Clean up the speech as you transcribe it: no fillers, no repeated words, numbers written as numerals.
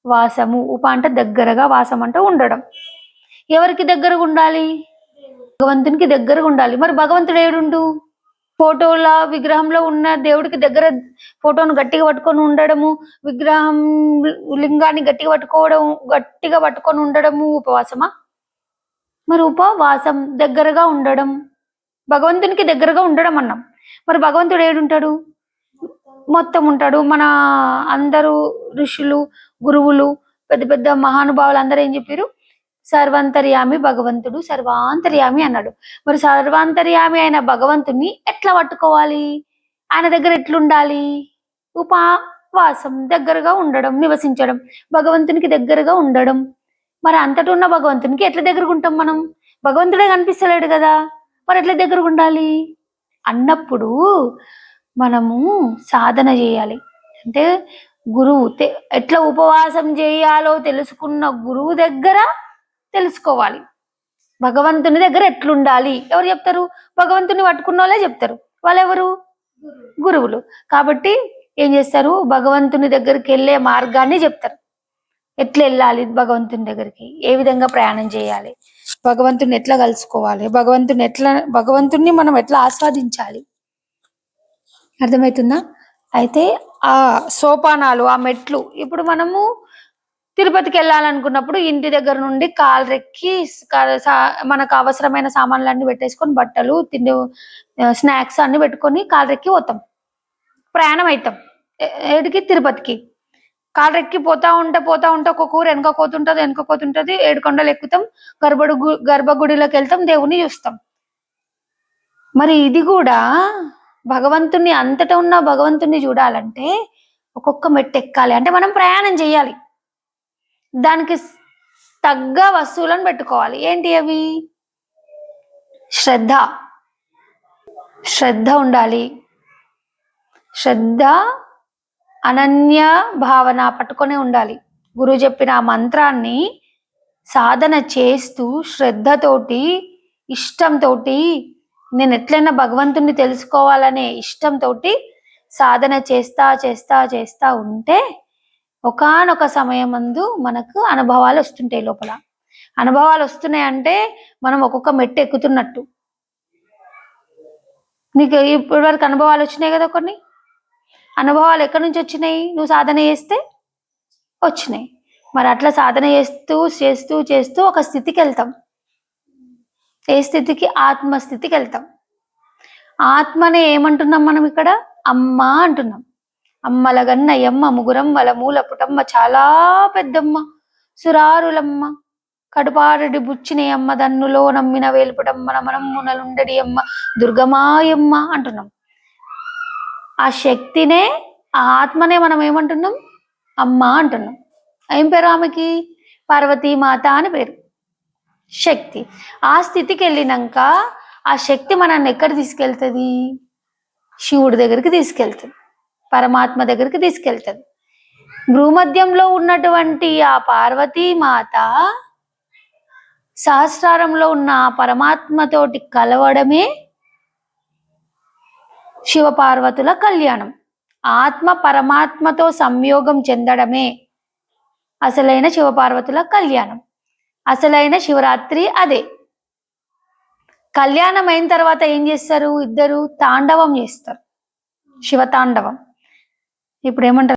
వాసము. ఉప అంటే దగ్గరగా, వాసం అంటే ఉండడం. ఎవరికి దగ్గరగా ఉండాలి? భగవంతునికి దగ్గరగా ఉండాలి. మరి భగవంతుడు ఏడుండు? ఫోటోల విగ్రహంలో ఉన్న దేవుడికి దగ్గర ఫోటోను గట్టిగా పట్టుకొని ఉండడము, విగ్రహం లింగాన్ని గట్టిగా పట్టుకొని ఉండడము ఉపవాసమా? మరి ఉపవాసం దగ్గరగా ఉండడం, భగవంతునికి దగ్గరగా ఉండడం అన్నాం. మరి భగవంతుడు ఏడుంటాడు? మొత్తం ఉంటాడు. మన అందరూ ఋషులు, గురువులు, పెద్ద పెద్ద మహానుభావులు అందరూ ఏం చెప్పారు? సర్వాంతర్యామి భగవంతుడు సర్వాంతర్యామి అన్నాడు. మరి సర్వాంతర్యామి అయిన భగవంతుని ఎట్లా పట్టుకోవాలి? ఆయన దగ్గర ఎట్లుండాలి? ఉపవాసం, దగ్గరగా ఉండడం, నివసించడం, భగవంతునికి దగ్గరగా ఉండడం. మరి అంతటా ఉన్న భగవంతునికి ఎట్లా దగ్గరగా ఉంటాం మనం? భగవంతుడే కనిపిస్తలేడు కదా, మరి ఎట్లా దగ్గరగా ఉండాలి అన్నప్పుడు మనము సాధన చేయాలి. అంటే గురువు ఎట్లా ఉపవాసం చేయాలో తెలుసుకున్న గురువు దగ్గర తెలుసుకోవాలి. భగవంతుని దగ్గర ఎట్లుండాలి ఎవరు చెప్తారు? భగవంతుని పట్టుకున్న వాళ్ళే చెప్తారు. వాళ్ళెవరు? గురువులు. కాబట్టి ఏం చేస్తారు? భగవంతుని దగ్గరికి వెళ్ళే మార్గాన్ని చెప్తారు. ఎట్లా వెళ్ళాలి భగవంతుని దగ్గరికి, ఏ విధంగా ప్రయాణం చేయాలి, భగవంతుని ఎట్లా కలుసుకోవాలి, భగవంతుని మనం ఎట్లా ఆస్వాదించాలి. అర్థమవుతుందా? అయితే ఆ సోపానాలు, ఆ మెట్లు, ఇప్పుడు మనము తిరుపతికి వెళ్ళాలనుకున్నప్పుడు ఇంటి దగ్గర నుండి కాలరెక్కి మనకు అవసరమైన సామాన్లన్నీ పెట్టేసుకొని, బట్టలు, తిండి, స్నాక్స్ అన్ని పెట్టుకొని కాలరెక్కి పోతాం, ప్రయాణం అవుతాం. ఏడికి? తిరుపతికి. కాలరెక్కి పోతా ఉంటే ఒక్కొక్క ఊరు వెనక కోతుంటది 7 కొండలు ఎక్కుతాం, గర్భగుడిలోకి వెళ్తాం, దేవుని చూస్తాం. మరి ఇది కూడా భగవంతుని, అంతటా ఉన్న భగవంతుని చూడాలంటే ఒక్కొక్క మెట్టు ఎక్కాలి. అంటే మనం ప్రయాణం చేయాలి. దానికి తగ్గ వస్తువులను పెట్టుకోవాలి. ఏంటి అవి? శ్రద్ధ ఉండాలి. శ్రద్ధ, అనన్య భావన పట్టుకొని ఉండాలి. గురువు చెప్పిన ఆ మంత్రాన్ని సాధన చేస్తూ శ్రద్ధతోటి, ఇష్టంతోటి, నేను ఎట్లయినా భగవంతుని తెలుసుకోవాలనే ఇష్టంతో సాధన చేస్తా ఉంటే ఒకానొక సమయమందు మనకు అనుభవాలు వస్తుంటాయి. లోపల అనుభవాలు వస్తున్నాయంటే మనం ఒక్కొక్క మెట్టు ఎక్కుతున్నట్టు. నీకు ఇప్పటి వరకు అనుభవాలు వచ్చినాయి కదా, కొన్ని అనుభవాలు ఎక్కడి నుంచి వచ్చినాయి? నువ్వు సాధన చేస్తే వచ్చినాయి. మరి అట్లా సాధన చేస్తూ ఒక స్థితికి వెళ్తాం. ఏ స్థితికి? ఆత్మస్థితికి వెళ్తాం. ఆత్మనే ఏమంటున్నాం మనం ఇక్కడ? అమ్మ అంటున్నాం. అమ్మల గన్నయమ్మ, ముగురం వల మూల పుటమ్మ, చాలా పెద్దమ్మ, సురారులమ్మ, కడుపారడి బుచ్చిని అమ్మ, దన్నులో నమ్మిన వేలుపుటమ్మ, నమనమ్మునలుండడి అమ్మ, దుర్గమాయమ్మ అంటున్నాం. ఆ శక్తినే, ఆ ఆత్మనే మనం ఏమంటున్నాం? అమ్మ అంటున్నాం. ఏం పేరు ఆమెకి? పార్వతీమాత అని పేరు. శక్తి. ఆ స్థితికి వెళ్ళినాక ఆ శక్తి మనల్ని ఎక్కడ తీసుకెళ్తుంది? శివుడి దగ్గరికి తీసుకెళ్తుంది, పరమాత్మ దగ్గరికి తీసుకెళ్తుంది. భూమధ్యంలో ఉన్నటువంటి ఆ పార్వతీమాత సహస్రారంలో ఉన్న ఆ పరమాత్మతోటి కలవడమే శివపార్వతుల కళ్యాణం. ఆత్మ పరమాత్మతో సంయోగం చెందడమే అసలైన శివపార్వతుల కళ్యాణం. అసలైన శివరాత్రి అదే. కళ్యాణం అయిన తర్వాత ఏం చేస్తారు? ఇద్దరు తాండవం చేస్తారు, శివతాండవం. ఇప్పుడు ఏమంటారు?